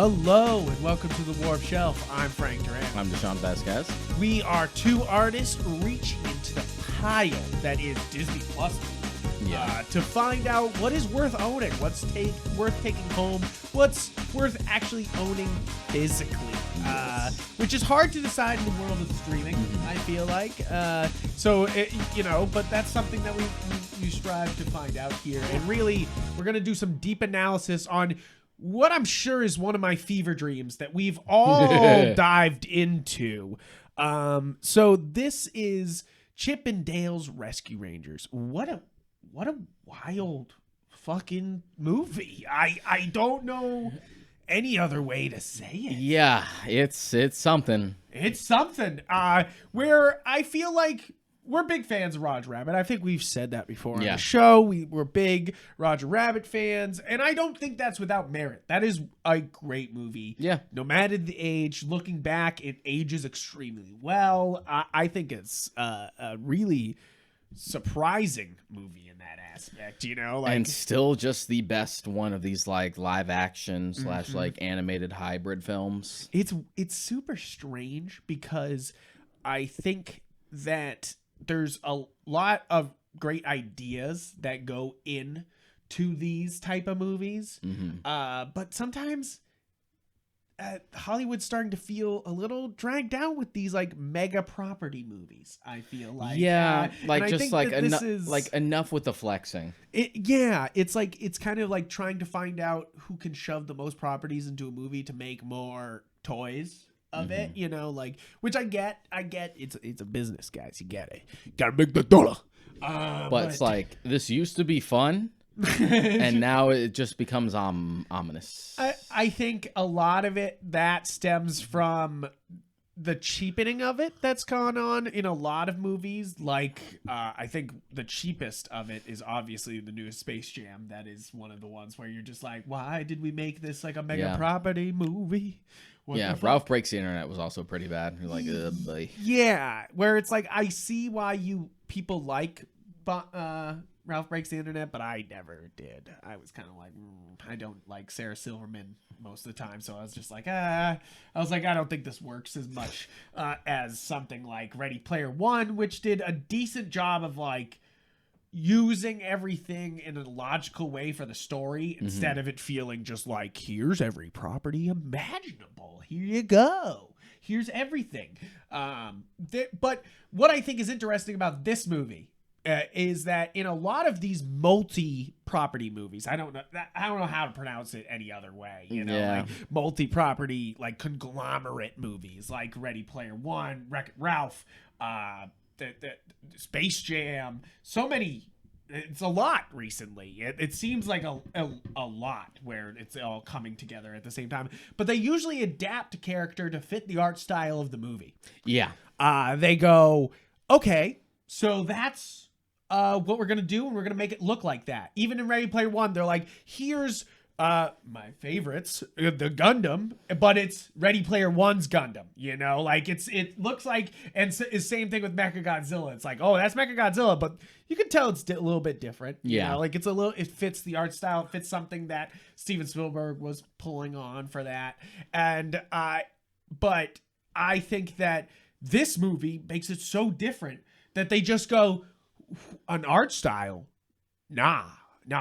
Hello and welcome to the Warp Shelf. I'm Frank Durant. I'm Deshaun Vasquez. We are two artists reaching into the pile that is Disney Plus to find out what is worth owning, what's worth taking home, what's worth actually owning physically, which is hard to decide in the world of streaming, I feel like. But that's something that we strive to find out here. And really, we're going to do some deep analysis on what I'm sure is one of my fever dreams that we've all dived into. So this is Chip and Dale's Rescue Rangers. What a wild fucking movie. I don't know any other way to say it. Yeah, it's something. It's something. Where I feel like we're big fans of Roger Rabbit. I think we've said that before on the show. We're big Roger Rabbit fans, and I don't think that's without merit. That is a great movie. Yeah. No matter the age, looking back, it ages extremely well. I think it's a really surprising movie in that aspect, and still just the best one of these like live action / like animated hybrid films. It's super strange because I think that there's a lot of great ideas that go in to these type of movies. But sometimes Hollywood's starting to feel a little dragged down with these like mega property movies, I feel like. Yeah, enough with the flexing. It's kind of like trying to find out who can shove the most properties into a movie to make more toys of it, which I get it's a business, guys. You get it. Gotta make the dollar. But it's like, this used to be fun and now it just becomes ominous. I think a lot of it that stems from the cheapening of it that's gone on in a lot of movies. Like, I think the cheapest of it is obviously the newest Space Jam. That is one of the ones where you're just like, why did we make this like a mega property movie? Ralph Breaks the Internet was also pretty bad. You're like, boy. Yeah, where it's like, I see why people like Ralph Breaks the Internet, but I never did. I was kind of like, I don't like Sarah Silverman most of the time, so I was just like, I don't think this works as much as something like Ready Player One, which did a decent job of like using everything in a logical way for the story instead of it feeling just like, here's every property imaginable. Here you go. Here's everything. But what I think is interesting about this movie is that in a lot of these multi-property movies, I don't know how to pronounce it any other way, like multi-property, like conglomerate movies, like Ready Player One, Wreck-It Ralph, the Space Jam, so many. It's a lot recently. It seems like a lot where it's all coming together at the same time. But they usually adapt a character to fit the art style of the movie. Yeah. They go, okay, so that's what we're going to do, and we're going to make it look like that. Even in Ready Player One, they're like, here's my favorites, the Gundam, but it's Ready Player One's Gundam, like it looks like, and it's same thing with Mechagodzilla. It's like, oh, that's Mechagodzilla, but you can tell it's a little bit different. Like it fits the art style, it fits something that Steven Spielberg was pulling on for that. And but I think that this movie makes it so different that they just go, an art style, nah,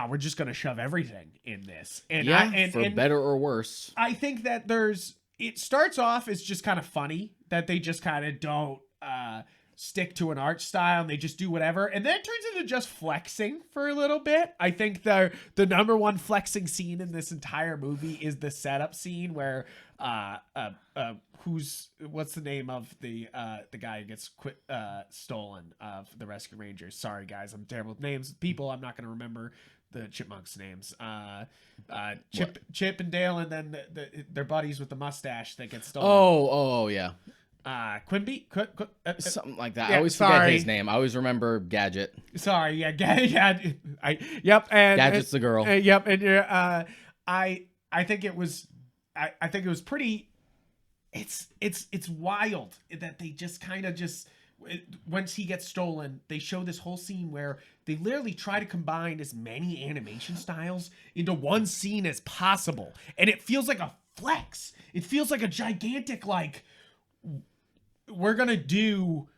we're just gonna shove everything in this, and for better or worse. I think that it starts off as just kind of funny that they just kind of don't stick to an art style and they just do whatever, and then it turns into just flexing for a little bit. I think the number one flexing scene in this entire movie is the setup scene where what's the name of the guy who gets stolen of the Rescue Rangers? Sorry guys, I'm terrible with names. People, I'm not going to remember the chipmunks' names. Chip and Dale, and then their buddies with the mustache that gets stolen. Oh yeah. Quimby? Something like that. Yeah, I always forget his name. I always remember Gadget. Sorry, yeah, yep, and Gadget's the girl. Yep, and I think it was, I think it was pretty. It's wild that they just kind of once he gets stolen, they show this whole scene where they literally try to combine as many animation styles into one scene as possible, and it feels like a flex. It feels like a gigantic, like, we're going to do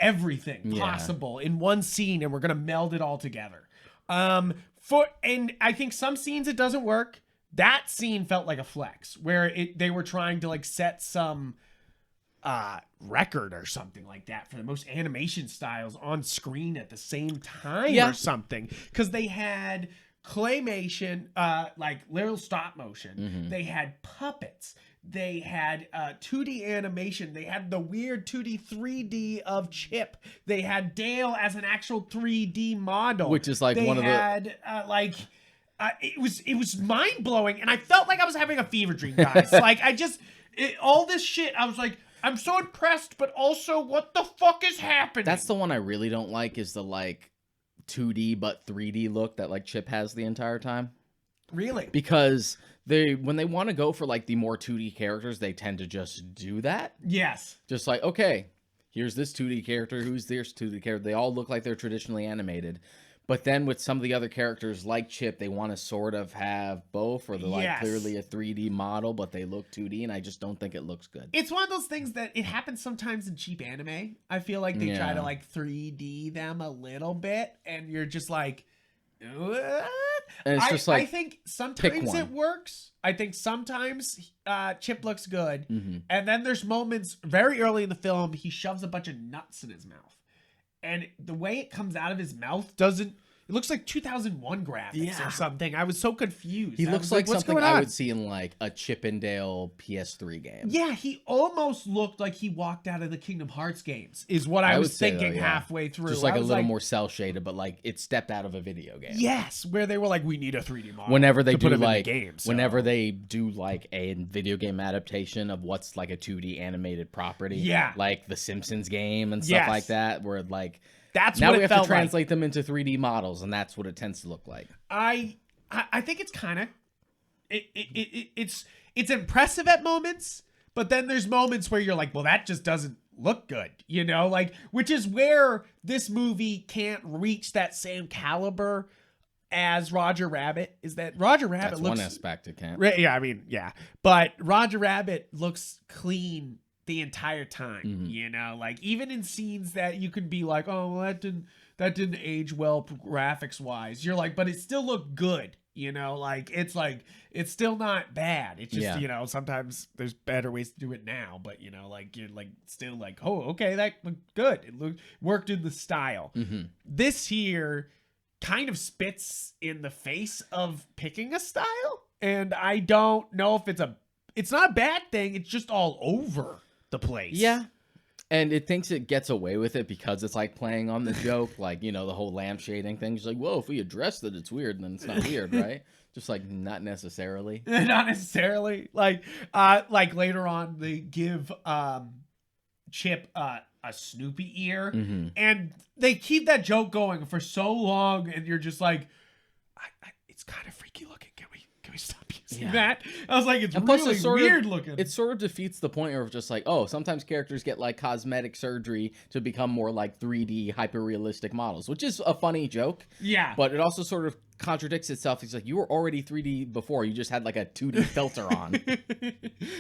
everything possible in one scene, and we're going to meld it all together. And I think some scenes it doesn't work. That scene felt like a flex where they were trying to like set some record or something like that for the most animation styles on screen at the same time or something, because they had claymation, like little stop motion, they had puppets, they had 2D animation, they had the weird 2D 3D of Chip, they had Dale as an actual 3D model, which is like they one of the it was mind blowing, and I felt like I was having a fever dream, guys. Like all this shit, I was like, I'm so impressed, but also, what the fuck is happening? That's the one I really don't like, is the like 2D but 3D look that like Chip has the entire time. Really? Because when they want to go for like the more 2D characters, they tend to just do that. Yes. Just like, okay, here's this 2D character, who's this 2D character. They all look like they're traditionally animated. But then with some of the other characters like Chip, they want to sort of have both, or they're like clearly a 3D model, but they look 2D, and I just don't think it looks good. It's one of those things that it happens sometimes in cheap anime. I feel like they try to like 3D them a little bit, and you're just like, what? And it's just like, I think sometimes it works. I think sometimes Chip looks good, and then there's moments very early in the film he shoves a bunch of nuts in his mouth. And the way it comes out of his mouth it looks like 2001 graphics or something. I was so confused. He looks like something I would see in like a Chip and Dale PS3 game. Yeah, he almost looked like he walked out of the Kingdom Hearts games, is what I was thinking halfway through. Just like a little more cell shaded, but like it stepped out of a video game. Yes, where they were like, we need a 3D model. Whenever they do like whenever they do like a video game adaptation of what's like a 2D animated property, like the Simpsons game and stuff like that, where like now we have to translate them into 3D models, and that's what it tends to look like. I think it's kind of it's impressive at moments, but then there's moments where you're like, well, that just doesn't look good, you know, like, which is where this movie can't reach that same caliber as Roger Rabbit. Is that Roger Rabbit looks, one aspect it can't. Yeah, I mean, yeah, but Roger Rabbit looks clean the entire time, you know, like even in scenes that you can be like, oh, well, that didn't age well graphics wise, you're like, but it still looked good, you know, like it's still not bad. It's just, you know, sometimes there's better ways to do it now, but you know, like you're like still like, oh, okay, that looked good. It worked in the style. This here kind of spits in the face of picking a style, and I don't know if it's not a bad thing. It's just all over the place. Yeah. And it thinks it gets away with it because it's like playing on the joke, like, you know, the whole lampshading thing. It's like, whoa, if we address that it's weird, then it's not weird, right? Just like not necessarily. Not necessarily. Like later on they give Chip a Snoopy ear, and they keep that joke going for so long, and you're just like, it's kind of freaky looking. Can we stop using that? I was like, it's really weird looking. It sort of defeats the point of just like, oh, sometimes characters get like cosmetic surgery to become more like 3D hyper-realistic models, which is a funny joke. Yeah. But it also sort of contradicts itself. It's like, you were already 3D before. You just had like a 2D filter on.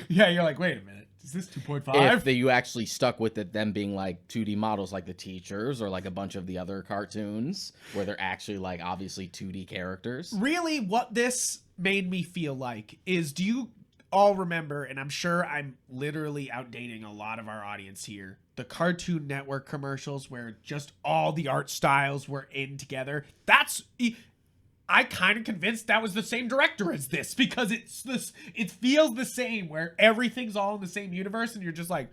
Yeah, you're like, wait a minute. Is this 2.5? If you actually stuck with it, them being like 2D models like the teachers or like a bunch of the other cartoons where they're actually like obviously 2D characters. Really, what this made me feel like is, do you all remember, and I'm sure I'm literally outdating a lot of our audience here, the Cartoon Network commercials where just all the art styles were in together? I kind of convinced that was the same director as this, because it feels the same, where everything's all in the same universe, and you're just like,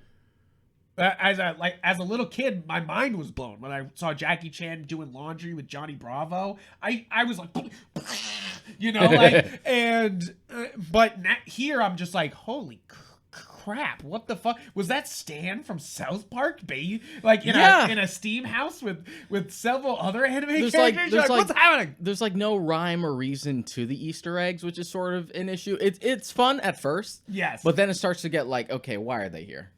as a little kid, my mind was blown when I saw Jackie Chan doing laundry with Johnny Bravo. I was like, you know, like, and but here I'm just like, holy crap, what the fuck was that? Stan from South Park, baby, like in a steam house with several other anime characters. Like, what's happening? There's like no rhyme or reason to the Easter eggs, which is sort of an issue. It's fun at first, yes, but then it starts to get like, okay, why are they here?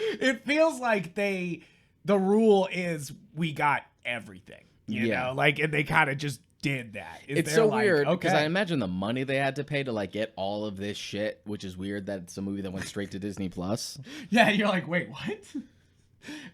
It feels like the rule is we got everything, you know, like, and they kind of just did that. It's so weird because I imagine the money they had to pay to like get all of this shit, which is weird that it's a movie that went straight to Disney Plus. Yeah, you're like, wait, what?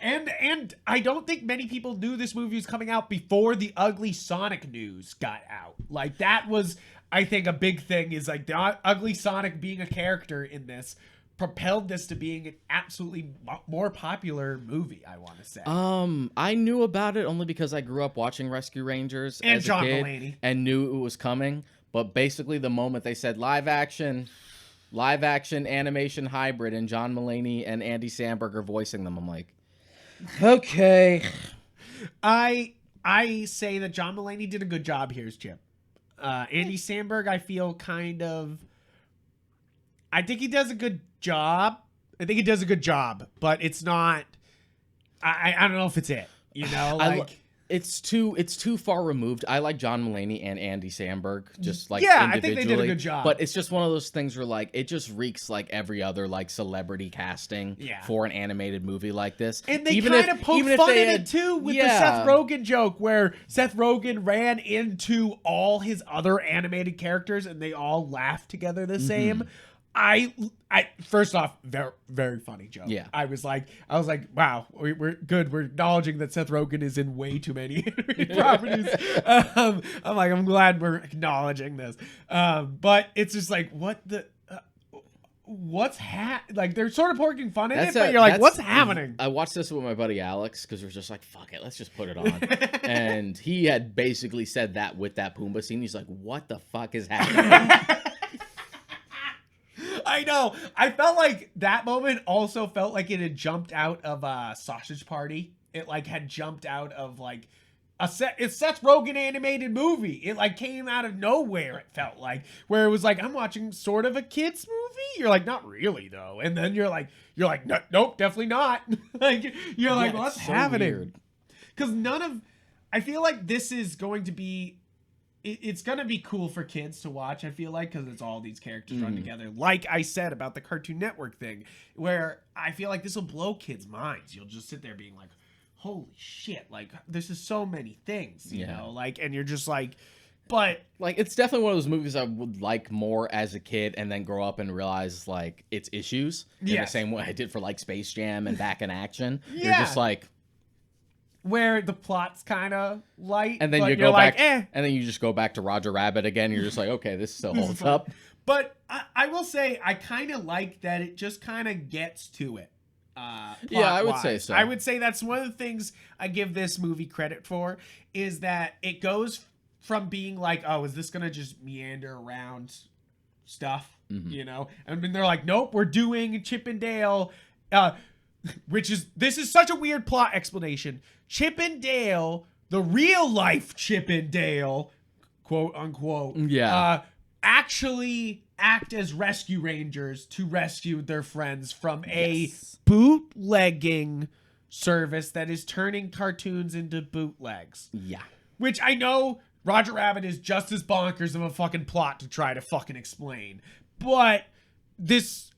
And I don't think many people knew this movie was coming out before the ugly Sonic news got out. Like that was, I think, a big thing is like the ugly Sonic being a character in this propelled this to being an absolutely more popular movie, I want to say. I knew about it only because I grew up watching Rescue Rangers and as John a kid Mulaney. And knew it was coming. But basically the moment they said live action animation hybrid and John Mulaney and Andy Samberg are voicing them, I'm like, okay. I say that John Mulaney did a good job here as Chip. Andy Samberg, I feel I think he does a good job. But it's not. I don't know if it's it. You know, like it's too far removed. I like John Mulaney and Andy Samberg, just like yeah, individually. I think they did a good job. But it's just one of those things where like it just reeks like every other like celebrity casting for an animated movie like this. And they kind of poke fun at it too with the Seth Rogen joke, where Seth Rogen ran into all his other animated characters and they all laughed together the same. I first off, very, very funny joke. Yeah. I was like, wow, we're good. We're acknowledging that Seth Rogen is in way too many properties. I'm glad we're acknowledging this. But it's just like, what's like they're sort of poking fun at it, but you're like, what's happening? I watched this with my buddy Alex because we're just like, fuck it, let's just put it on. And he had basically said that with that Pumbaa scene. He's like, what the fuck is happening? I know. I felt like that moment also felt like it had jumped out of a Sausage Party. It like had jumped out of like it's Seth Rogen animated movie. It like came out of nowhere. It felt like where it was like I'm watching sort of a kids movie. You're like not really though, and then you're like nope, definitely not. Like you're like what's happening? Because I feel like this is going to be. It's going to be cool for kids to watch, I feel like, because it's all these characters run together. Like I said about the Cartoon Network thing, where I feel like this will blow kids' minds. You'll just sit there being like, holy shit, like, this is so many things, you know? Like, and you're just like, but... Like, it's definitely one of those movies I would like more as a kid and then grow up and realize, like, its issues. In the same way I did for, like, Space Jam and Back in Action. You're just like... Where the plot's kind of light, and then you go back, and then you just go back to Roger Rabbit again. You're just like, okay, this still holds up. But I will say, I kind of like that it just kind of gets to it. Yeah, I would say so. I would say that's one of the things I give this movie credit for is that it goes from being like, oh, is this gonna just meander around stuff, you know? And then they're like, nope, we're doing Chip and Dale, this is such a weird plot explanation. Chip and Dale, the real life Chip and Dale, quote unquote, actually act as rescue rangers to rescue their friends from a bootlegging service that is turning cartoons into bootlegs. Yeah. Which I know Roger Rabbit is just as bonkers of a fucking plot to try to fucking explain. But this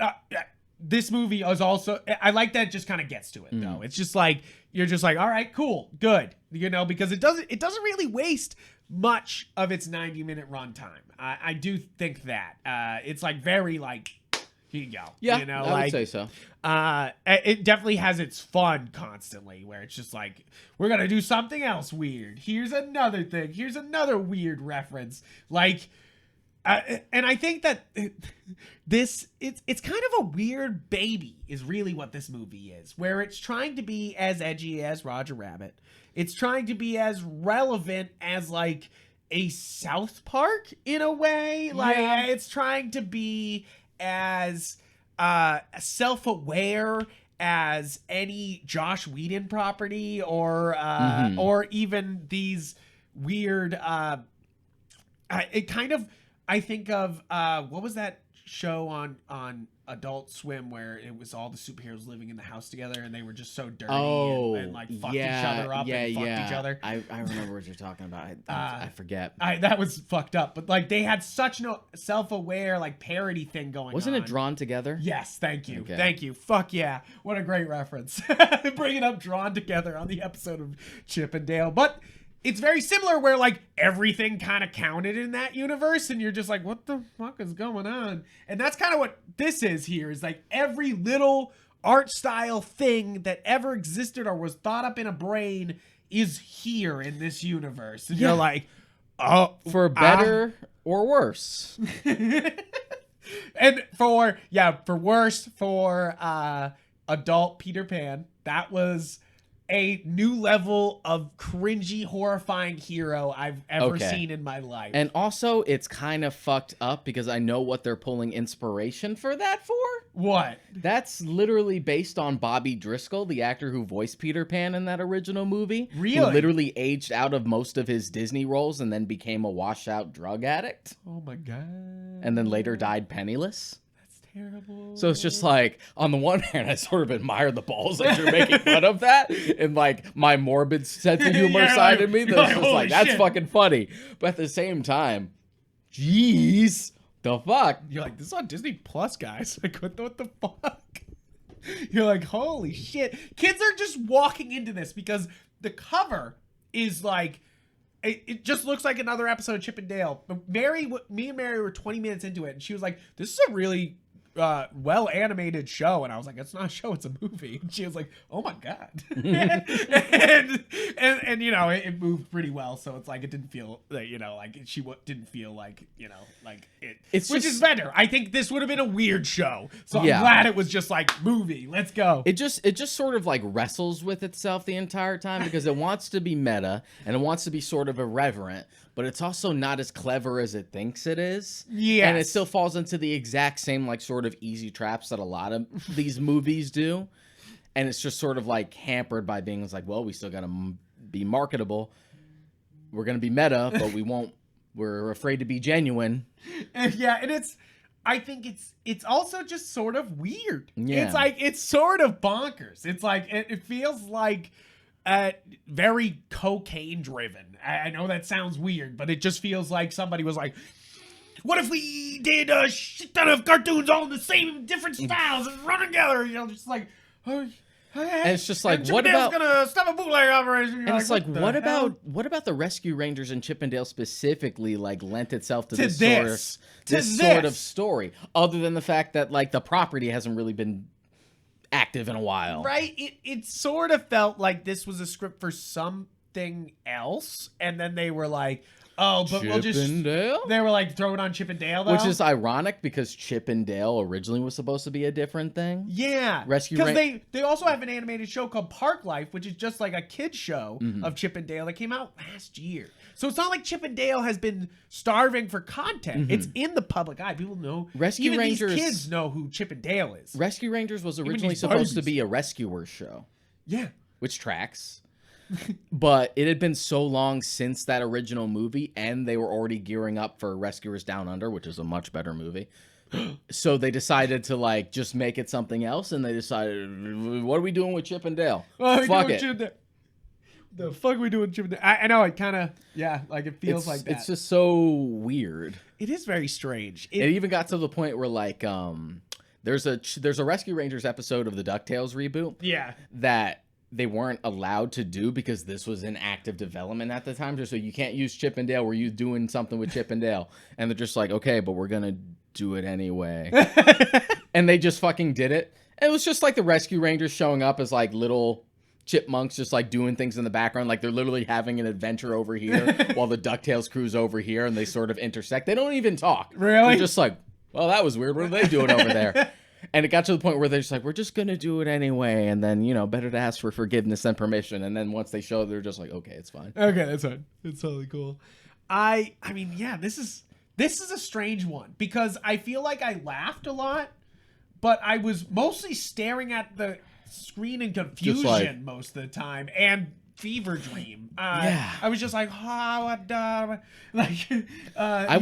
movie is also, I like that it just kind of gets to it though. It's just like, you're just like, all right, cool, good. You know, because it doesn't really waste much of its 90-minute runtime. I do think that. It's like very like, here you go. Yeah, you know, I would say so. It definitely has its fun constantly where it's just like, we're going to do something else weird. Here's another thing. Here's another weird reference. Like, and I think that it's kind of a weird baby is really what this movie is, where it's trying to be as edgy as Roger Rabbit. It's trying to be as relevant as like a South Park in a way. Like it's trying to be as self-aware as any Josh Whedon property or even these weird it kind of I think of what was that show on Adult Swim where it was all the superheroes living in the house together and they were just so dirty and like fucked each other up and fucked each other. I remember what you're talking about. I forget. That was fucked up. But like they had such no self-aware like parody thing going on. Wasn't it Drawn Together? Yes, thank you. Okay. Thank you. Fuck yeah. What a great reference. Bringing up Drawn Together on the episode of Chip and Dale. But it's very similar where like everything kind of counted in that universe and you're just like, what the fuck is going on? And that's kind of what this is here, is like every little art style thing that ever existed or was thought up in a brain is here in this universe. And you're like, oh, for better or worse. And for worse, for adult Peter Pan, that was a new level of cringy, horrifying hero I've ever seen in my life. And also, it's kind of fucked up because I know what they're pulling inspiration for that for. What? That's literally based on Bobby Driscoll, the actor who voiced Peter Pan in that original movie. Really? Who literally aged out of most of his Disney roles and then became a washed-out drug addict. Oh my god. And then later died penniless. Terrible. So it's just like, on the one hand, I sort of admire the balls that you're making fun of that, and like my morbid sense of humor side of me that's just like, that's fucking funny. But at the same time, jeez, the fuck? You're like, this is on Disney Plus, guys. Like, what the fuck? You're like, holy shit. Kids are just walking into this because the cover is like, it just looks like another episode of Chip and Dale. But me and Mary were 20 minutes into it, and she was like, this is a really well animated show. And I was like, it's not a show, it's a movie. And she was like, oh my god. and you know, it moved pretty well, so it's like it didn't feel like, you know, like she didn't feel like, you know, like it, which is better. I think this would have been a weird show, so I'm glad it was just like movie, let's go. It just sort of like wrestles with itself the entire time because it wants to be meta and it wants to be sort of irreverent, but it's also not as clever as it thinks it is. Yeah. And it still falls into the exact same like sort of easy traps that a lot of these movies do. And it's just sort of like hampered by being like, well, we still got to be marketable. We're going to be meta, but we're afraid to be genuine. And I think it's also just sort of weird. Yeah. It's like, it's sort of bonkers. It's like, it feels like very cocaine driven. I know that sounds weird, but it just feels like somebody was like, what if we did a shit ton of cartoons all in the same different styles and run together? You know, just like, and it's just like, what about gonna stop a bootleg operation? And it's like, what about the Rescue Rangers and Chip and Dale specifically like lent itself to this sort of story, other than the fact that like the property hasn't really been active in a while, right? It sort of felt like this was a script for something else, and then they were like, oh, but we'll just... Chip and Dale? They were like, throw it on Chip and Dale, though. Which is ironic because Chip and Dale originally was supposed to be a different thing. Yeah. Because they also have an animated show called Park Life, which is just like a kid's show of Chip and Dale that came out last year. So it's not like Chip and Dale has been starving for content. It's in the public eye. People know. Rescue Rangers... These kids know who Chip and Dale is. Rescue Rangers was originally supposed to be a rescuer show. Yeah. Which tracks. But it had been so long since that original movie, and they were already gearing up for Rescuers Down Under, which is a much better movie. So they decided to like just make it something else, and they decided, what are we doing with Chip and Dale? Fuck it. The fuck are we doing with Chip and Dale? I know, it kind of, like it feels like that. It's just so weird. It is very strange. It even got to the point where like there's a Rescue Rangers episode of the DuckTales reboot. Yeah. That they weren't allowed to do because this was in active development at the time. So you can't use Chip and Dale. Were you doing something with Chip and Dale? And they're just like, okay, but we're going to do it anyway. And they just fucking did it. And it was just like the Rescue Rangers showing up as like little chipmunks just like doing things in the background. Like they're literally having an adventure over here while the DuckTales crew's over here and they sort of intersect. They don't even talk. Really? They're just like, well, that was weird. What are they doing over there? And it got to the point where they're just like, we're just going to do it anyway. And then, you know, better to ask for forgiveness and permission. And then once they show, they're just like, okay, it's fine. Okay, that's fine. It's totally cool. I mean, yeah, this is a strange one because I feel like I laughed a lot, but I was mostly staring at the screen in confusion most of the time and fever dream. I was just like, I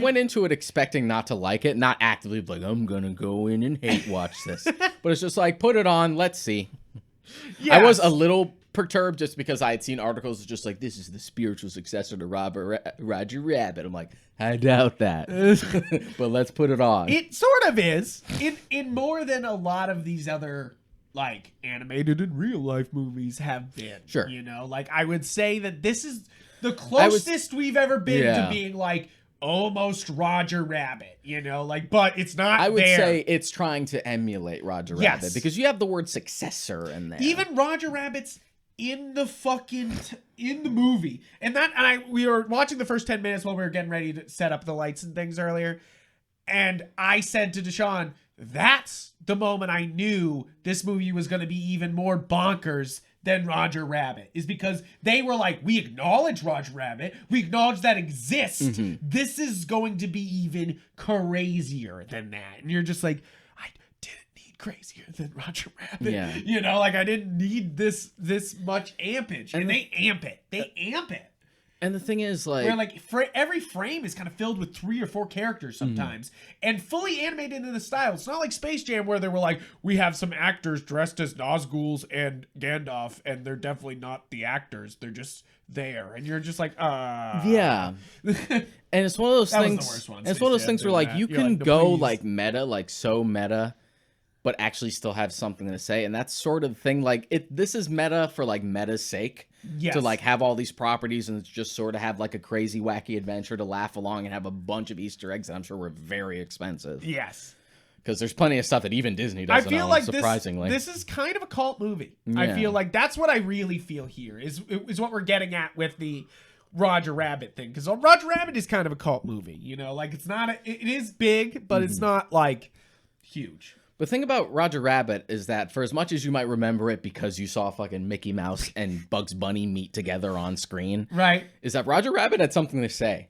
went into it expecting not to like it, not actively like, I'm gonna go in and hate watch this. But it's just like, put it on, let's see. Yes. I was a little perturbed just because I had seen articles just like, this is the spiritual successor to Roger Rabbit. I'm like, I doubt that. But let's put it on. It sort of is in more than a lot of these other like animated and real life movies have been. Sure. You know, like I would say that this the closest we've ever been to being like almost Roger Rabbit, you know, like, but it's not. I would say it's trying to emulate Roger Rabbit because you have the word successor in there. Even Roger Rabbit's in the fucking in the movie, and we were watching the first 10 minutes while we were getting ready to set up the lights and things earlier, and I said to Deshaun, that's the moment I knew this movie was going to be even more bonkers than Roger Rabbit, is because they were like, we acknowledge Roger Rabbit, we acknowledge that exists. This is going to be even crazier than that. And you're just like, I didn't need crazier than Roger Rabbit. Yeah. You know, like I didn't need this much ampage. And they amp it. They amp it. And the thing is, like, where like every frame is kind of filled with 3 or 4 characters sometimes, and fully animated in the style. It's not like Space Jam where they were like, we have some actors dressed as Nazguls and Gandalf, and they're definitely not the actors. They're just there, and you're just like, yeah. And it's one of those things. Was the worst one, it's one of those things where like you can like, go please. like meta, like so meta, but actually still have something to say, and that's sort of the thing. Like this is meta for like meta's sake. Yes. To like have all these properties and just sort of have like a crazy wacky adventure to laugh along and have a bunch of Easter eggs that I'm sure were very expensive. Yes. Because there's plenty of stuff that even Disney doesn't I feel own, like surprisingly. this is kind of a cult movie. Yeah. I feel like that's what I really feel here is what we're getting at with the Roger Rabbit thing. Because Roger Rabbit is kind of a cult movie, you know, like it's not, it is big, but it's not like huge. The thing about Roger Rabbit is that for as much as you might remember it because you saw fucking Mickey Mouse and Bugs Bunny meet together on screen, right? Is that Roger Rabbit had something to say.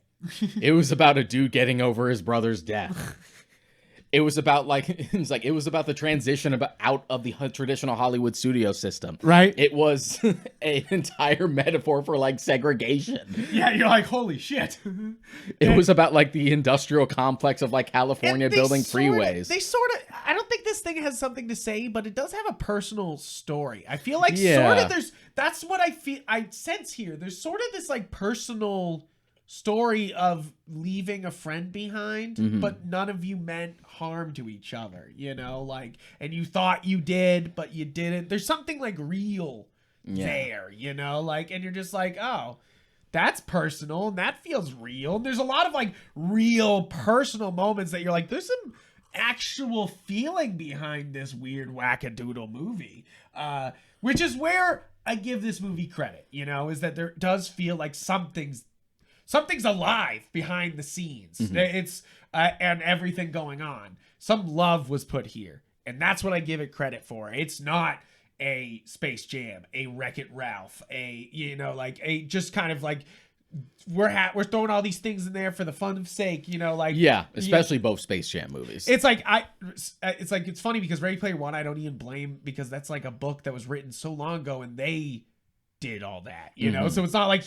It was about a dude getting over his brother's death. It was about it was about the transition out of the traditional Hollywood studio system. Right. It was an entire metaphor for like segregation. Yeah, you're like, holy shit. It was about like the industrial complex of like California building freeways. I don't think this thing has something to say, but it does have a personal story. I feel like sort of that's what I sense here. There's sort of this like personal story of leaving a friend behind, but none of you meant harm to each other, you know, like, and you thought you did, but you didn't. There's something like real there, you know, like, and you're just like, oh, that's personal and that feels real. And there's a lot of like real personal moments that you're like, there's some actual feeling behind this weird wackadoodle movie, which is where I give this movie credit, you know, is that there does feel like something's alive behind the scenes. It's and everything going on. Some love was put here, and that's what I give it credit for. It's not a Space Jam, a Wreck-It Ralph, a, you know, like a just kind of like we're throwing all these things in there for the fun of sake, you know, like, yeah, especially both Space Jam movies. It's like it's funny because Ready Player One I don't even blame, because that's like a book that was written so long ago and they did all that, you know, so it's not like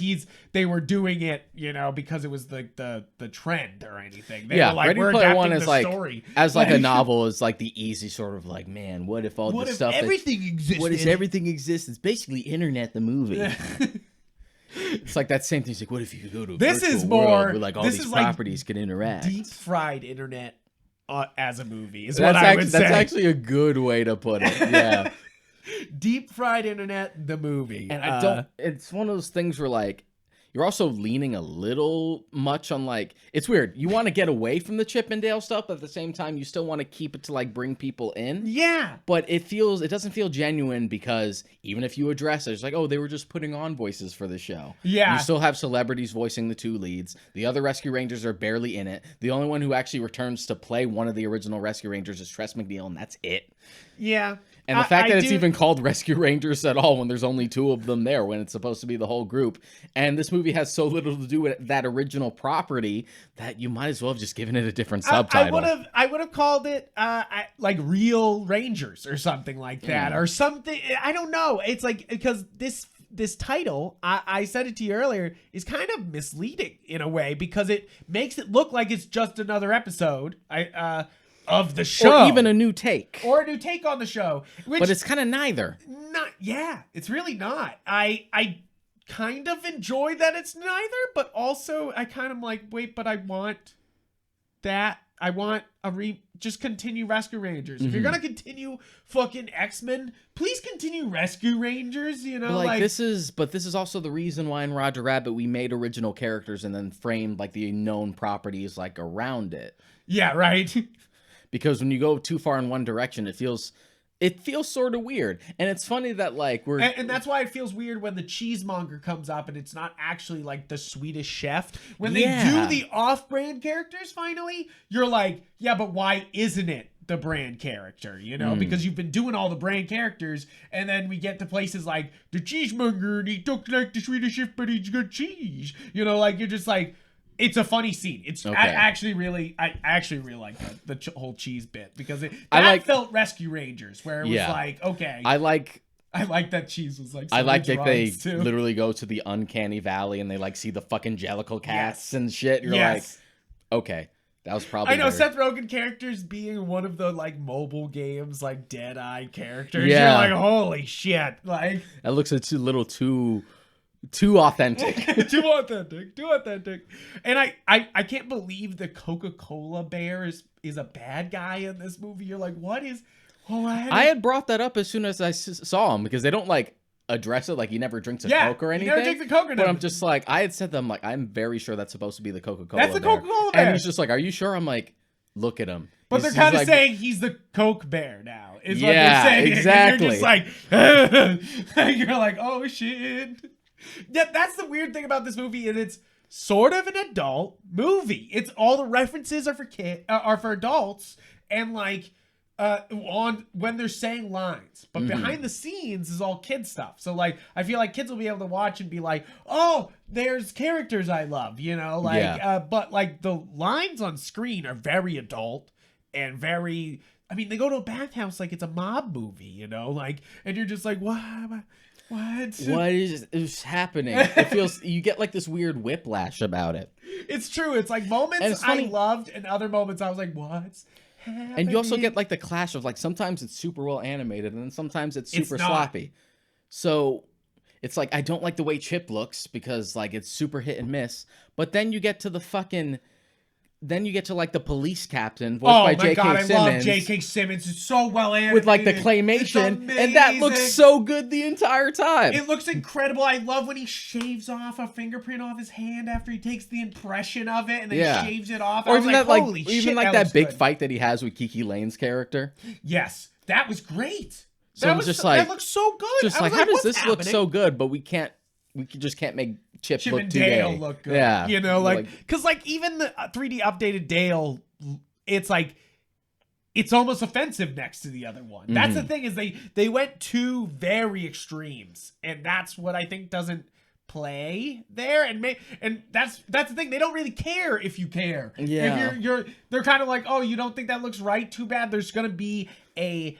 they were doing it, you know, because it was the trend or anything. They were like, Ready we're Player adapting One is the like story as like a novel is like the easy sort of like, man, what if all what this if stuff everything existed? What if everything exists? It's basically Internet the movie. It's like that same thing. It's like, what if you could go to a This virtual is more world where like all this these is like properties can interact? deep fried internet as a movie is That's what I would say. That's actually a good way to put it. Yeah. Deep fried internet, the movie. And I don't, it's one of those things where like, you're also leaning a little much on like, it's weird. You want to get away from the Chip and Dale stuff, but at the same time, you still want to keep it to like bring people in. Yeah. But it doesn't feel genuine because even if you address it, it's like, oh, they were just putting on voices for the show. Yeah. You still have celebrities voicing the 2 leads. The other Rescue Rangers are barely in it. The only one who actually returns to play one of the original Rescue Rangers is Tress MacNeille, and that's it. Yeah. And the fact that it's even called Rescue Rangers at all when there's only 2 of them there, when it's supposed to be the whole group. And this movie has so little to do with that original property that you might as well have just given it a different subtitle. I would have called it like Real Rangers or something like that, or something. I don't know. It's like, because this title, I said it to you earlier, is kind of misleading in a way because it makes it look like it's just another episode. Of the show, or even a new take, on the show, but it's kind of neither. It's really not. I kind of enjoy that it's neither, but also I kind of like, wait, but I want that I want just continue Rescue Rangers. If you're gonna continue fucking X-Men, please continue Rescue Rangers. You know, like this is also the reason why in Roger Rabbit we made original characters and then framed like the known properties like around it. Yeah, right. Because when you go too far in one direction, it feels sort of weird. And it's funny that like and that's why it feels weird when the cheesemonger comes up and it's not actually like the Swedish chef. When they do the off-brand characters finally, you're like, yeah, but why isn't it the brand character? You know, because you've been doing all the brand characters, and then we get to places like the cheesemonger and he looks like the Swedish chef, but he's got cheese. You know, like you're just like, it's a funny scene. It's I actually really like the whole cheese bit, because I felt Rescue Rangers, where it was like, okay, I like that cheese was like. I like that they literally go to the uncanny valley and they like see the fucking Jellicle cats and shit. You're like, okay, that was probably. I know Seth Rogen characters being one of the like mobile games like Deadeye characters. Yeah, you're like, holy shit, like that looks a little too authentic. too authentic. And I can't believe the Coca-Cola bear is a bad guy in this movie. You're like, what is... I had brought that up as soon as I saw him, because they don't like address it like he never drinks a Coke or anything. He never drinks a Coke or but I'm just like, I had said to him, like, I'm very sure that's supposed to be the Coca-Cola That's the Coca-Cola bear. And he's just like, are you sure? I'm like, look at him. But they're kind of like, saying he's the Coke bear now. Is what they're saying. Exactly. And you're just like, you're like, oh shit. Yeah, that's the weird thing about this movie, and it's sort of an adult movie. It's all the references are for adults, and like on when they're saying lines, but behind the scenes is all kid stuff. So like, I feel like kids will be able to watch and be like, oh, there's characters I love, you know, like but like the lines on screen are very adult and very. I mean, they go to a bathhouse like it's a mob movie, you know, like, and you're just like, what? What is happening? It feels, you get like this weird whiplash about it. It's true. It's like moments I loved, and other moments I was like, what's happening? And you also get like the clash of like, sometimes it's super well animated and then sometimes it's super sloppy. So it's like, I don't like the way Chip looks because like it's super hit and miss. But then you get to the fucking... Then you get to like the police captain, voiced by J.K. Simmons. I love J.K. Simmons. It's so well animated. With like the claymation, and that looks so good the entire time. It looks incredible. I love when he shaves off a fingerprint off his hand after he takes the impression of it, and then shaves it off. Or even that like, even like that big fight that he has with Kiki Lane's character. Yes, that was great. So that was just like, that looks so good. Just like, how does this look so good, but we just can't make Chip look and too Dale gay. Look good. Yeah, you know, like, because like even the 3D updated Dale, it's like, it's almost offensive next to the other one. That's the thing, is they went two very extremes, and that's what I think doesn't play there. And that's the thing, they don't really care if you care. Yeah, if they're kind of like, oh, you don't think that looks right? Too bad. There's gonna be a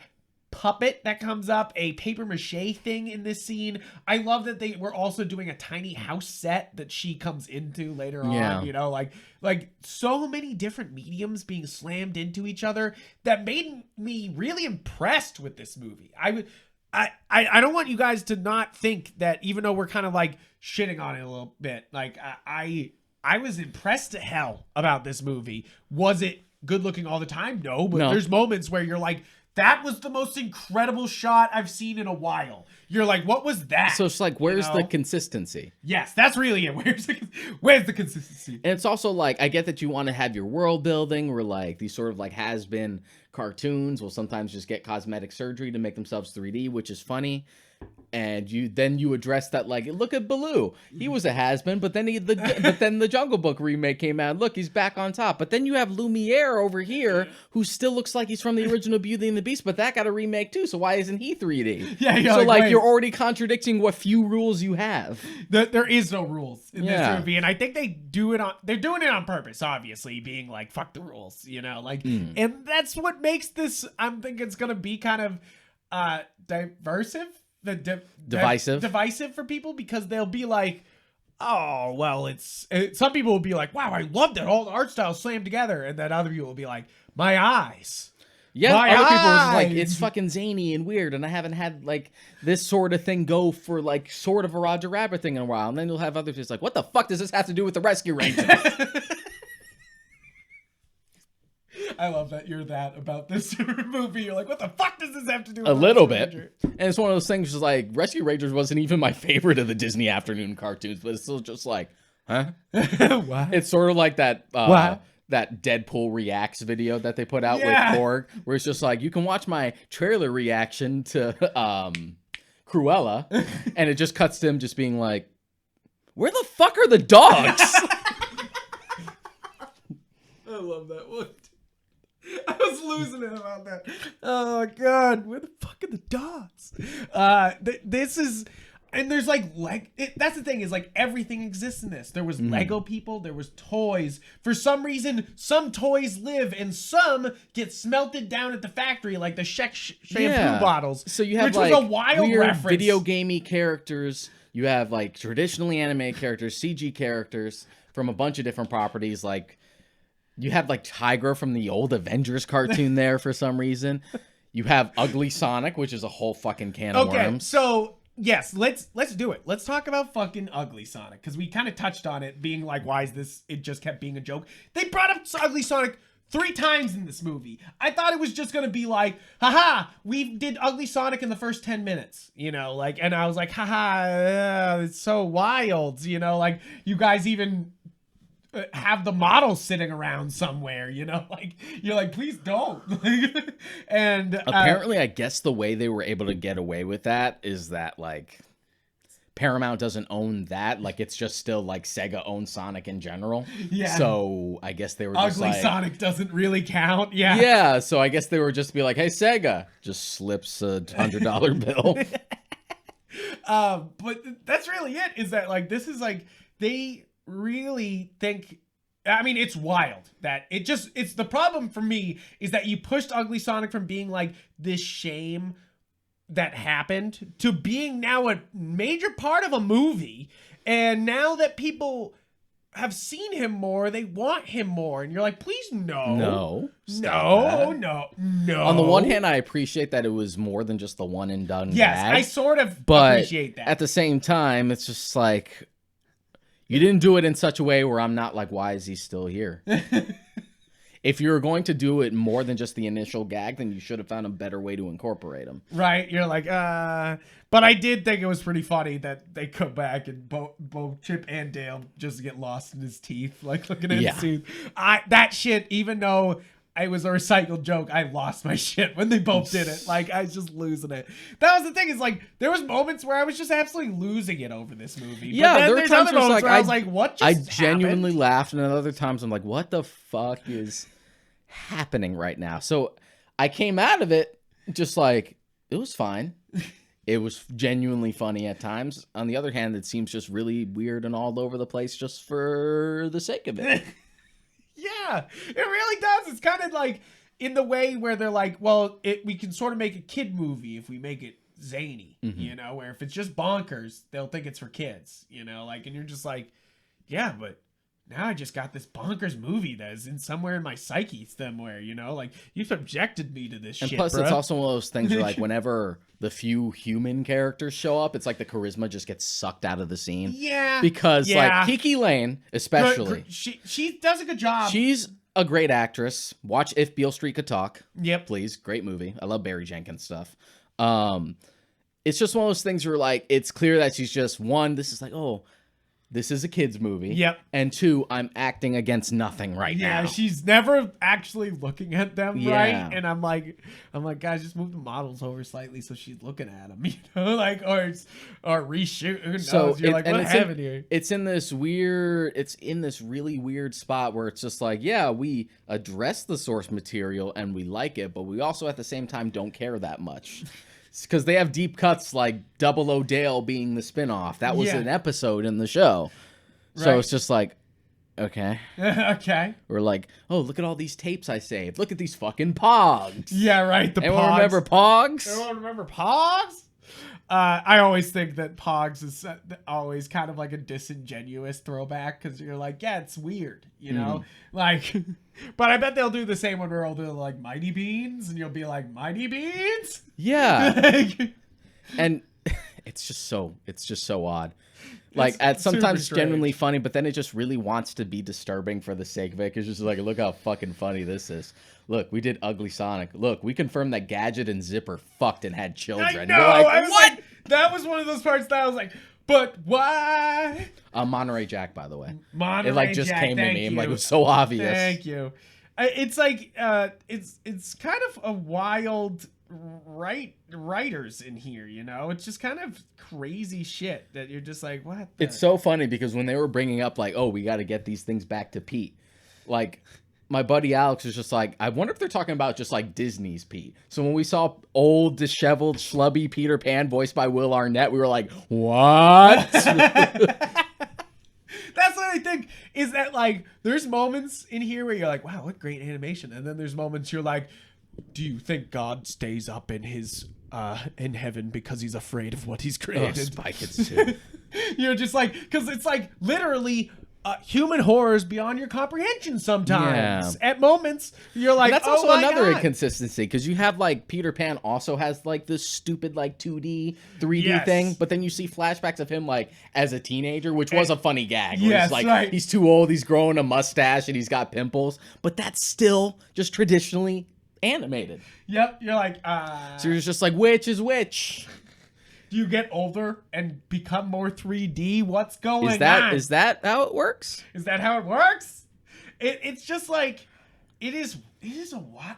puppet that comes up, a paper mache thing in this scene. I love that they were also doing a tiny house set that she comes into later on, you know, like so many different mediums being slammed into each other that made me really impressed with this movie. I don't want you guys to not think that, even though we're kind of like shitting on it a little bit, like I was impressed to hell about this movie. Was it good looking all the time? No, but there's moments where you're like, that was the most incredible shot I've seen in a while. You're like, what was that? So it's like, where's the consistency? Yes, that's really it. Where's the consistency? And it's also like, I get that you want to have your world building, where like these sort of like has-been cartoons will sometimes just get cosmetic surgery to make themselves 3D, which is funny. And you address that, like, look at Baloo. He was a has-been, but then the Jungle Book remake came out. Look, he's back on top. But then you have Lumiere over here, who still looks like he's from the original Beauty and the Beast, but that got a remake too. So why isn't he 3D? Yeah, so like you're already contradicting what few rules you have. There is no rules in this movie, and I think they're doing it on purpose. Obviously, being like, fuck the rules, you know, like, and that's what makes this. I'm thinking it's gonna be kind of divisive for people, because they'll be like, oh, well, some people will be like, wow, I loved it, all the art styles slammed together, and then other people will be like, my eyes. Yeah, other people are just like, it's fucking zany and weird, and I haven't had like this sort of thing go for like sort of a Roger Rabbit thing in a while. And then you'll have others just like, what the fuck does this have to do with the Rescue Rangers? I love that you're that about this movie. You're like, what the fuck does this have to do with A little Rescue bit. Ranger? And it's one of those things just like Rescue Rangers wasn't even my favorite of the Disney afternoon cartoons, but it's still just like, huh? What? It's sort of like that What? that Deadpool reacts video that they put out Yeah. with Korg, where it's just like, you can watch my trailer reaction to Cruella, and it just cuts to him just being like, where the fuck are the dogs? I love that one. I was losing it about that. Oh god, where the fuck are the dogs? This is, and there's that's the thing is like everything exists in this. There was Lego people, there was toys. For some reason, some toys live and some get smelted down at the factory, like the shampoo bottles. So you have which like was a wild weird reference. video gamey characters. You have like traditionally animated characters, CG characters from a bunch of different properties. Like you have like Tigra from the old Avengers cartoon there for some reason. You have Ugly Sonic, which is a whole fucking can of worms. So yes, let's do it. Let's talk about fucking Ugly Sonic, because we kind of touched on it being like, why is this? It just kept being a joke. They brought up Ugly Sonic 3 times in this movie. I thought it was just gonna be like, haha, we did Ugly Sonic in the first 10 minutes, you know, like, and I was like, haha, it's so wild, you know, like, you guys even have the model sitting around somewhere, you know, like, you're like, please don't. And apparently, I guess the way they were able to get away with that is that like Paramount doesn't own that. Like it's just still like Sega owns Sonic in general. Yeah. So I guess they were just Ugly like, Sonic doesn't really count. Yeah. yeah. So I guess they were just be like, hey Sega, just slips a $100 bill. But that's really it. Is that like, this is like, they really think, I mean, it's wild that it's the problem for me is that you pushed Ugly Sonic from being like this shame that happened to being now a major part of a movie. And now that people have seen him more, they want him more. And you're like, please, no. No. No. On the one hand, I appreciate that it was more than just the one and done Yes, gag, I sort of but appreciate that. at the same time, it's just like, you didn't do it in such a way where I'm not like, why is he still here? If you were going to do it more than just the initial gag, then you should have found a better way to incorporate him. Right, you're like, but I did think it was pretty funny that they come back and both Chip and Dale just get lost in his teeth, like looking at his teeth. That shit, even though it was a recycled joke, I lost my shit when they both did it. Like, I was just losing it. That was the thing, is like, there was moments where I was just absolutely losing it over this movie. Yeah, but then there were there's times other moments where I was like, what I just genuinely happened? laughed, and at other times I'm like, what the fuck is happening right now? So I came out of it just like, it was fine. It was genuinely funny at times. On the other hand, it seems just really weird and all over the place just for the sake of it. Yeah, it really does. It's kind of like in the way where they're like, well, we can sort of make a kid movie if we make it zany, you know, where if it's just bonkers, they'll think it's for kids, you know, like, and you're just like, yeah, but now I just got this bonkers movie that is in somewhere in my psyche somewhere, you know, like, you subjected me to this And shit, plus, bruh. it's also one of those things where, like, whenever the few human characters show up, it's like the charisma just gets sucked out of the scene. Yeah. Because, yeah. like, Kiki Lane, especially, she does a good job. she's a great actress. Watch If Beale Street Could Talk. Yep. Please. Great movie. I love Barry Jenkins stuff. It's just one of those things where, like, it's clear that she's just, one, this is like, oh, this is a kid's movie. Yep. And two, I'm acting against nothing right now. Yeah, she's never actually looking at them Yeah. right, and I'm like, guys, just move the models over slightly so she's looking at them, you know, like, or reshoot. Who knows? So You're like, what it's happened here? It's in this really weird spot where it's just like, yeah, we address the source material and we like it, but we also at the same time don't care that much. Because they have deep cuts like Double O Dale being the spinoff. That was an episode in the show. So Right. it's just like, okay. Okay. We're like, oh, look at all these tapes I saved. Look at these fucking Pogs. Yeah, right. The Anyone Pogs. remember Pogs? Anyone remember Pogs? I always think that Pogs is always kind of like a disingenuous throwback, because you're like, yeah, it's weird, you know? Like, but I bet they'll do the same when we're all doing like Mighty Beans, and you'll be like, Mighty Beans? Yeah. And it's just so odd. Like It's at sometimes super strange. genuinely funny, but then it just really wants to be disturbing for the sake of it. It's just like, look how fucking funny this is. Look, we did Ugly Sonic. Look, we confirmed that Gadget and Zipper fucked and had children. I know. You're like, I was what? like, that was one of those parts that I was like, but why? Monterey Jack, by the way. Monterey It like just Jack, came to thank me. you. I'm like, it was so obvious. Thank you. It's like it's kind of a wild writers in here, you know. It's just kind of crazy shit that you're just like, what? It's so funny because when they were bringing up like, oh, we got to get these things back to Pete, like my buddy Alex was just like, I wonder if they're talking about just like Disney's Pete. So when we saw old, disheveled, schlubby Peter Pan voiced by Will Arnett, we were like, what? That's what I think, is that like there's moments in here where you're like, wow, what great animation, and then there's moments you're like, do you think God stays up in his in heaven because he's afraid of what he's Oh, created? Spy Kids 2. You're just like, because it's like literally human horrors beyond your comprehension sometimes. At moments, you're like, And that's oh also my another God. inconsistency because you have like Peter Pan also has like this stupid like 2D, 3D Yes. thing, but then you see flashbacks of him like as a teenager, which was a funny gag. Where Yes, it's like right. he's too old, he's growing a mustache, and he's got pimples, but that's still just traditionally animated. Yep, you're like, So you're just like, which is which? do you get older and become more 3D? What's going Is that on? is that how it works? Is that how it works? It's just like it is a what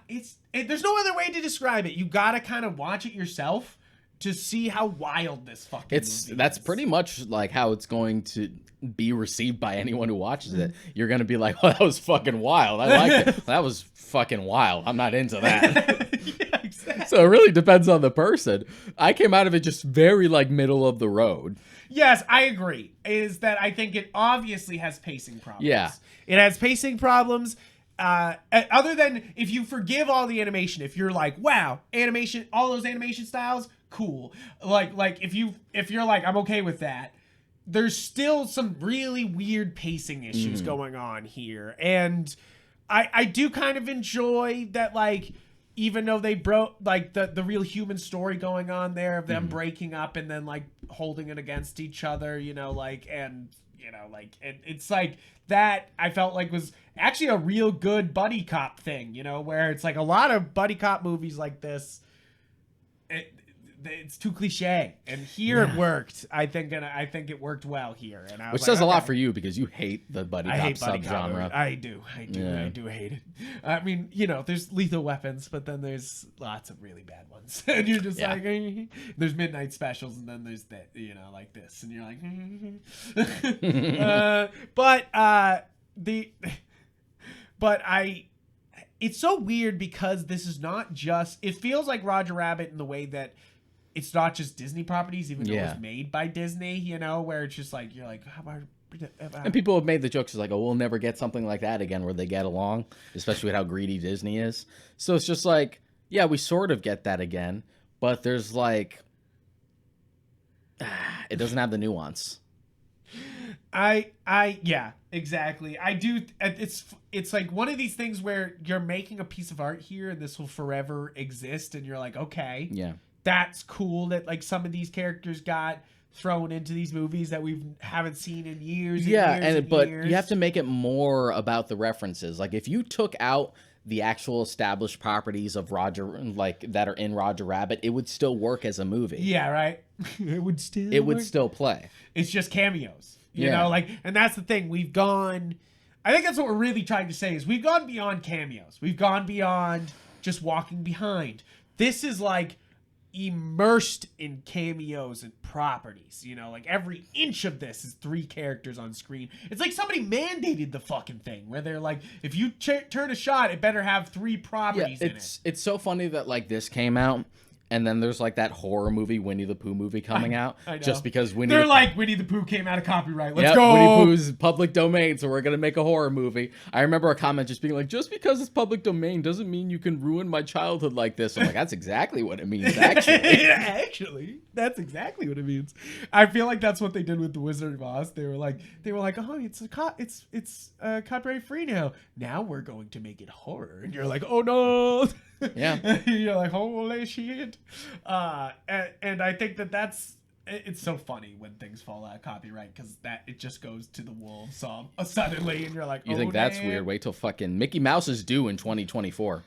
there's no other way to describe it. You gotta kind of watch it yourself to see how wild this fucking movie That's is. pretty much like how it's going to be received by anyone who watches it. You're gonna be like, oh, that was fucking wild. I liked it. That was fucking wild. I'm not into that. Yeah, exactly. So it really depends on the person. I came out of it just very like middle of the road. Yes, I agree. Is that I think it obviously has pacing problems. Yeah. It has pacing problems. Other than if you forgive all the animation, if you're like, wow, animation, all those animation styles, cool. Like if you're like, I'm okay with that. There's still some really weird pacing issues going on here, and I do kind of enjoy that, like, even though they broke like the real human story going on there of them breaking up and then like holding it against each other, you know, like, and you know, like it's like that I felt like was actually a real good buddy cop thing, you know, where it's like a lot of buddy cop movies like this, it's too cliche, and here it worked. I think it worked well here, and I was Which like, says a lot okay. for you because you hate the buddy I cop hate buddy cop subgenre. movies. I do hate it. I mean, you know, there's Lethal Weapons, but then there's lots of really bad ones, and you're just Yeah. like, there's Midnight Specials, and then there's that, you know, like this, and you're like, it's so weird because this is not just. It feels like Roger Rabbit in the way that. It's not just Disney properties, even though Yeah. it's made by Disney, you know, where it's just like, you're like, how about. And people have made the jokes like, oh, we'll never get something like that again where they get along, especially with how greedy Disney is. So it's just like, yeah, we sort of get that again, but there's like, it doesn't have the nuance. Yeah, exactly. I do. It's like one of these things where you're making a piece of art here and this will forever exist, and you're like, okay, Yeah. that's cool that like some of these characters got thrown into these movies that we haven't seen in years. But years. you have to make it more about the references. Like if you took out the actual established properties of Roger, like that are in Roger Rabbit, it would still work as a movie. Yeah, right. It would still. Still play. It's just cameos, you Yeah. know, like, and that's the thing. I think that's what we're really trying to say is we've gone beyond cameos. We've gone beyond just walking behind. This is like immersed in cameos and properties, you know, like every inch of this is 3 characters on screen. It's like somebody mandated the fucking thing where they're like, if you turn a shot, it better have 3 properties in it. It's so funny that like this came out and then there's like that horror movie Winnie the Pooh movie coming out I know. just because They're like, Winnie the Pooh came out of copyright. Let's Yep, go. Winnie Pooh's public domain, so we're gonna make a horror movie. I remember a comment just being like, just because it's public domain doesn't mean you can ruin my childhood like this. I'm like, that's exactly what it means, actually. Actually, that's exactly what it means. I feel like that's what they did with the Wizard of Oz. They were like, oh, it's copyright free now. Now we're going to make it horror, and you're like, oh no. Yeah. You're like, holy shit. And I think that's it's so funny when things fall out of copyright because that it just goes to the wolves suddenly, and you're like, you think that's weird? Wait till fucking Mickey Mouse is due in 2024.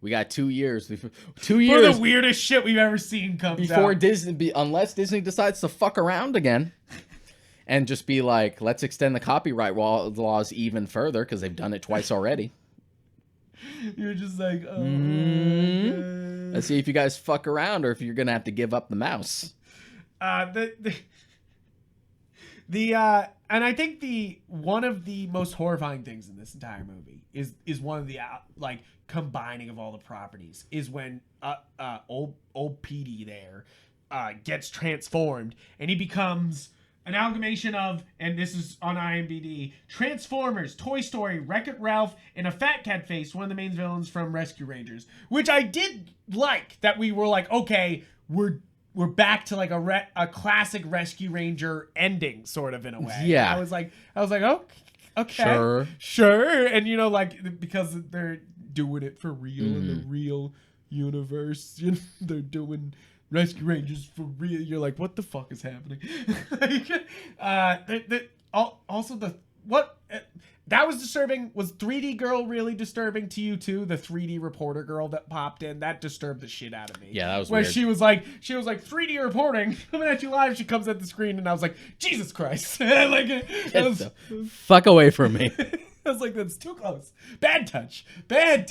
We got 2 years. 2 years for the weirdest shit we've ever seen comes before out. Disney, unless Disney decides to fuck around again, and just be like, let's extend the copyright laws even further because they've done it twice already. You're just like, oh. Let's see if you guys fuck around or if you're gonna have to give up the mouse. And I think one of the most horrifying things in this entire movie is one of the like combining of all the properties is when old Petey there gets transformed and he becomes an amalgamation of, and this is on IMDb, Transformers, Toy Story, Wreck-It Ralph, and a Fat Cat Face, one of the main villains from Rescue Rangers, which I did like that we were like, okay, we're back to like a classic Rescue Ranger ending, sort of, in a way. Yeah. I was like, oh, okay, sure, and you know, like because they're doing it for real in the real universe, you know, they're doing Rescue Rangers for real. You're like, what the fuck is happening? That was disturbing. Was 3D Girl really disturbing to you too? The 3D reporter girl that popped in, that disturbed the shit out of me. Yeah, that was where weird. she was like 3D reporting coming at you live. She comes at the screen and I was like, Jesus Christ! Fuck away from me. I was like, that's too close. Bad touch. But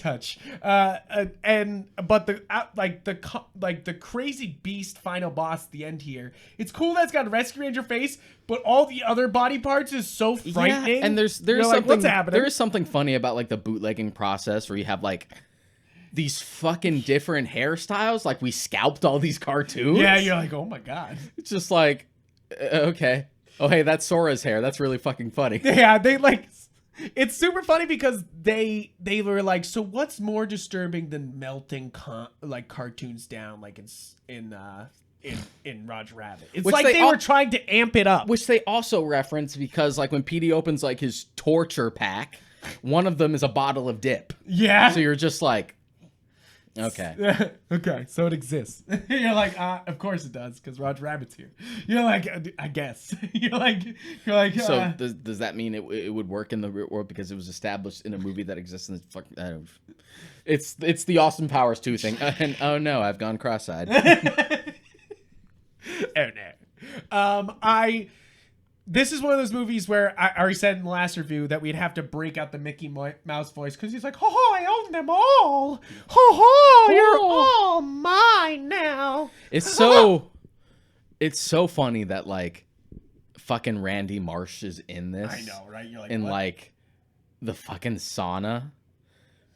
the crazy beast final boss at the end here. It's cool that it's got a Rescue Ranger face, but all the other body parts is so frightening. Yeah, and there's something. Like, what's happening? There is something funny about like the bootlegging process where you have like these fucking different hairstyles. Like we scalped all these cartoons. Yeah, you're like, oh my god. It's just like, okay. Oh hey, that's Sora's hair. That's really fucking funny. Yeah, they like. It's super funny because they were like, so what's more disturbing than melting like cartoons down like in Roger Rabbit? It's which like they were trying to amp it up. Which they also reference because like when Petey opens like his torture pack, one of them is a bottle of dip. Yeah. So you're just like, okay. Okay, so it exists. You're like, of course it does, because Roger Rabbit's here. You're like, I guess. You're like. So does that mean it would work in the real world because it was established in a movie that exists in the it's the Austin Powers 2 thing. And oh no, I've gone cross-eyed. Oh no. This is one of those movies where I already said in the last review that we'd have to break out the Mickey Mouse voice because he's like, ho ho, I own them all. Ho ho, you're all mine now. It's so funny that like fucking Randy Marsh is in this. I know, right? You're like, in what? like the fucking sauna.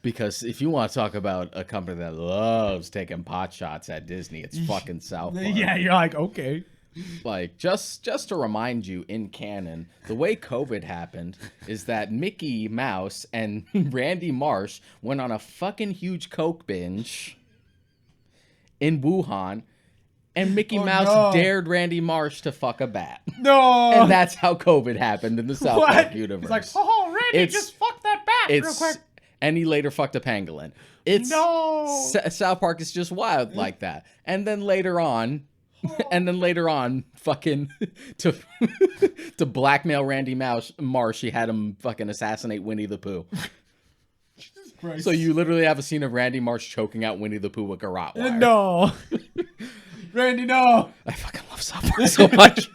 Because if you want to talk about a company that loves taking pot shots at Disney, it's fucking South Park. Yeah, you're like, okay. Like, just to remind you, in canon, the way COVID happened is that Mickey Mouse and Randy Marsh went on a fucking huge Coke binge in Wuhan, and Mickey Mouse dared Randy Marsh to fuck a bat. No! And that's how COVID happened in the South Park universe. He's like, oh, Randy, just fuck that bat real quick. And he later fucked a pangolin. South Park is just wild like that. And then later on, fucking to blackmail Randy Marsh, he had him fucking assassinate Winnie the Pooh. Jesus Christ. So you literally have a scene of Randy Marsh choking out Winnie the Pooh with garrote wire. No. Randy, no. I fucking love South Park so much.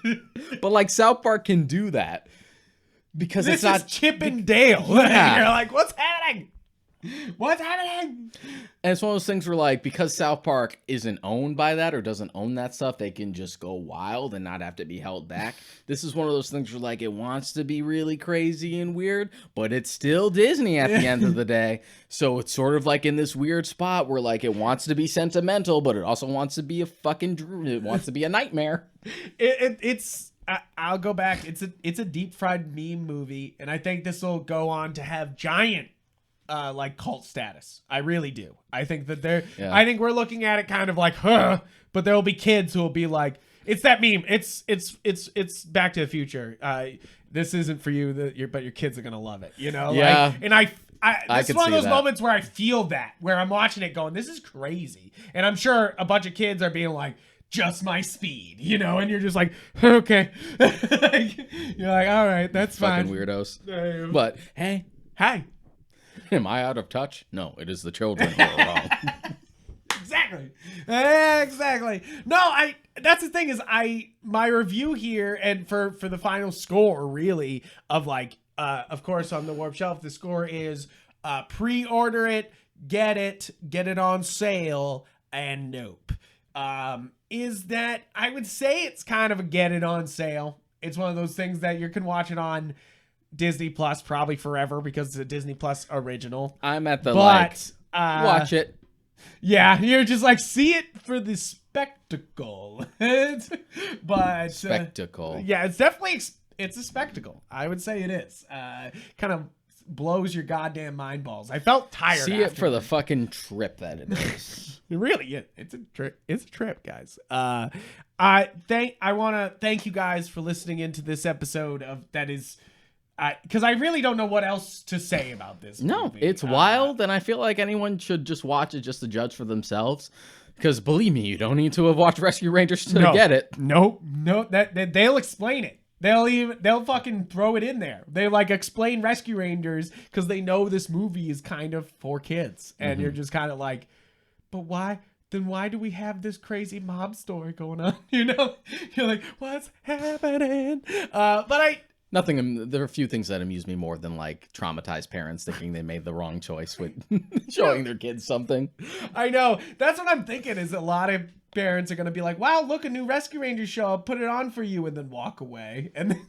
But like South Park can do that because this it's not Chip and Dale. Yeah. You're like, what's happening? What's happening? And it's one of those things where, like, because South Park isn't owned by that or doesn't own that stuff, they can just go wild and not have to be held back. This is one of those things where, like, it wants to be really crazy and weird, but it's still Disney at the end of the day. So it's sort of like in this weird spot where, like, it wants to be sentimental, but it also wants to be it wants to be a nightmare. It's... I'll go back. It's a deep fried meme movie, and I think this will go on to have giant like cult status. I really do. I think that I think we're looking at it kind of like, huh, but there will be kids who will be like, it's that meme. It's Back to the Future. This isn't for you, but your kids are gonna love it. You know? Yeah. Like, and this is one of those moments where I feel that, where I'm watching it going, this is crazy. And I'm sure a bunch of kids are being like, just my speed, you know, and you're just like, okay. You're like, all right, that's fine. Fucking weirdos. But hey, am I out of touch? No, it is the children who are wrong. Exactly. No, that's the thing is my review here and for the final score really of like of course on the Warp Shelf, the score is pre-order it, get it on sale, and nope. Is that I would say it's kind of a get it on sale. It's one of those things that you can watch it on Disney Plus probably forever because it's a Disney Plus original. I'm at the watch it. Yeah, you're just like see it for the spectacle. But spectacle. Yeah, it's definitely it's a spectacle. I would say it is. Kind of blows your goddamn mind balls. I felt tired. See it for the fucking trip that it is. Really, it's a trip. It's a trip, guys. I want to thank you guys for listening into this episode of that is. Because I really don't know what else to say about this movie. No, it's wild, and I feel like anyone should just watch it just to judge for themselves. Because believe me, you don't need to have watched Rescue Rangers to get it. No, that they'll explain it. They'll fucking throw it in there. They like explain Rescue Rangers because they know this movie is kind of for kids, and you're just kind of like, but why? Then why do we have this crazy mob story going on? You know, you're like, what's happening? There are a few things that amuse me more than like traumatized parents thinking they made the wrong choice with showing their kids something. I know. That's what I'm thinking is a lot of parents are going to be like, wow, look, a new Rescue Rangers show. I'll put it on for you and then walk away. And then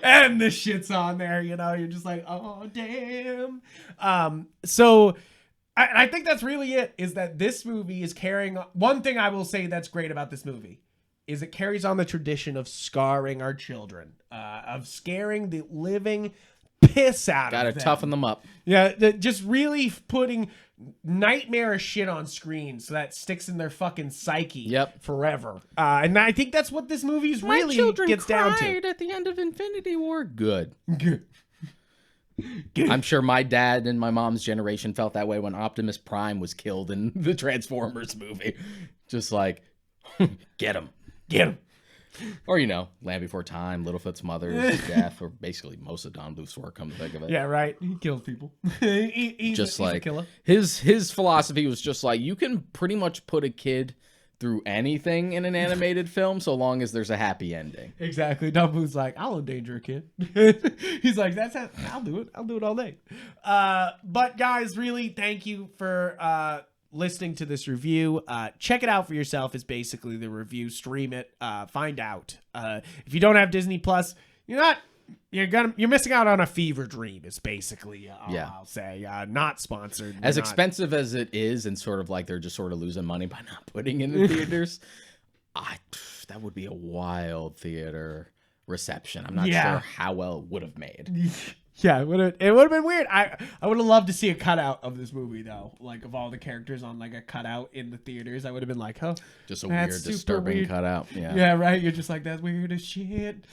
and the shit's on there, you know, you're just like, oh, damn. So I think that's really it is that this movie is carrying one thing I will say that's great about this movie. Is it carries on the tradition of scarring our children, of scaring the living piss out of them. Gotta toughen them up. Yeah, just really putting nightmarish shit on screen so that sticks in their fucking psyche forever. And I think that's what this movie's really gets down to. At the end of Infinity War. Good. I'm sure my dad and my mom's generation felt that way when Optimus Prime was killed in the Transformers movie. Just like, get him. Get him. Or, you know, Land Before Time, Littlefoot's mother's death, or basically most of Don Bluth's work, come to think of it. Yeah, right. He kills people. he's a killer. His philosophy was just like, you can pretty much put a kid through anything in an animated film so long as there's a happy ending. Exactly. Don Bluth's like, I'll endanger a kid. He's like, I'll do it. I'll do it all day. But guys, really, thank you for listening to this review. Check it out for yourself is basically the review. Stream it. Find out. If you don't have Disney Plus, you're missing out on a fever dream is basically I'll say. Not sponsored. As expensive as it is, and sort of like they're just sort of losing money by not putting it in the theaters, that would be a wild theater reception. I'm not sure how well it would have made. Yeah, it would have been weird. I would have loved to see a cutout of this movie though, like of all the characters on like a cutout in the theaters. I would have been like, oh, just a weird, disturbing weird cutout. Yeah, right. You're just like, that's weird as shit.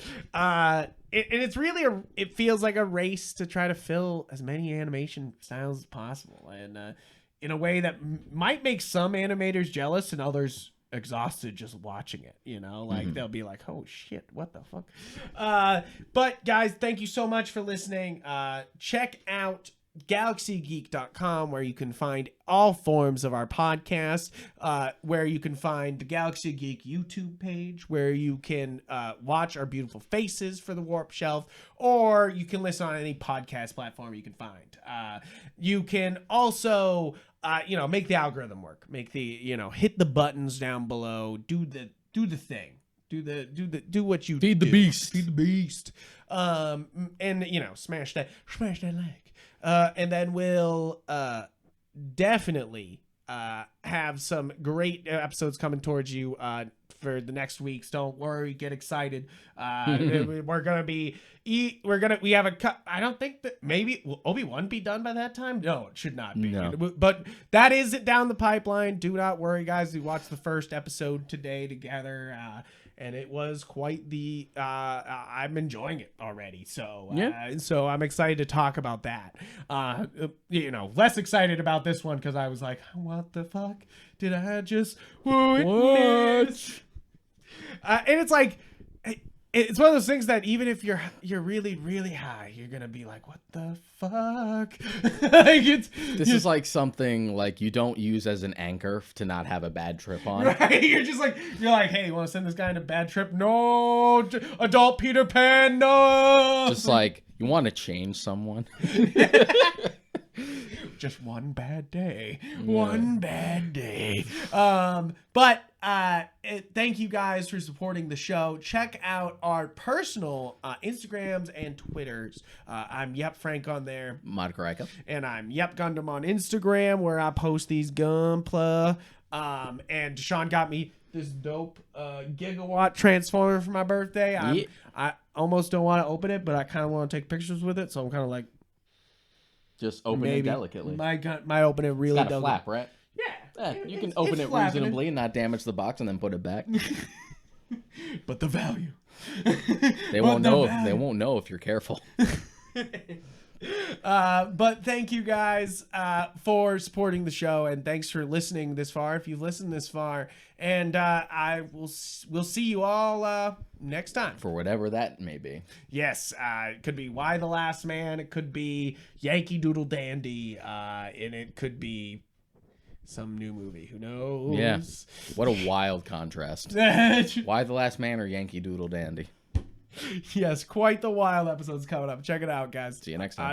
It's really it feels like a race to try to fill as many animation styles as possible, and in a way that might make some animators jealous and others exhausted just watching it, you know, like they'll be like, oh shit, what the fuck. But guys, thank you so much for listening. Check out galaxygeek.com where you can find all forms of our podcast, where you can find the Galaxy Geek YouTube page where you can watch our beautiful faces for the Warp Shelf, or you can listen on any podcast platform you can find. You can also make the algorithm work. Make the, hit the buttons down below. Do the thing. Do what you feed do. The beast. Feed the beast. And smash that like. And then we'll definitely have some great episodes coming towards you for the next weeks. Don't worry, get excited. We're gonna be we have a cut. I don't think that will Obi-Wan be done by that time. No, it should not be. No. But that is it down the pipeline. Do not worry, guys. We watched the first episode today together, and it was quite the I'm enjoying it already. So so I'm excited to talk about that. Less excited about this one because I was like, what the fuck did I just witness? And it's like, it's one of those things that even if you're really, really high, you're gonna be like, what the fuck? Like this is like something like you don't use as an anchor to not have a bad trip on. Right? You're like, hey, you want to send this guy on a bad trip? No, adult Peter Pan, no. Just like you want to change someone. Just one bad day. One bad day. But thank you guys for supporting the show. Check out our personal Instagrams and Twitters. I'm Yep Frank on there. Modcaraika. And I'm Yep Gundam on Instagram, where I post these Gunpla. And Deshaun got me this dope gigawatt transformer for my birthday. I almost don't want to open it, but I kind of want to take pictures with it. So I'm kind of like, just open it delicately. My open it really it's got a flap, right? Yeah. You can open it reasonably and not damage the box and then put it back. But the value. They won't know. They won't know if you're careful. But thank you guys for supporting the show, and thanks for listening this far. If you've listened this far, and we'll see you all next time for whatever that may be. Yes, it could be Y the Last Man. It could be Yankee Doodle Dandy, and it could be some new movie. Who knows? Yeah. What a wild contrast. Y the Last Man or Yankee Doodle Dandy? Yes, quite the wild episodes coming up. Check it out, guys. See you next time.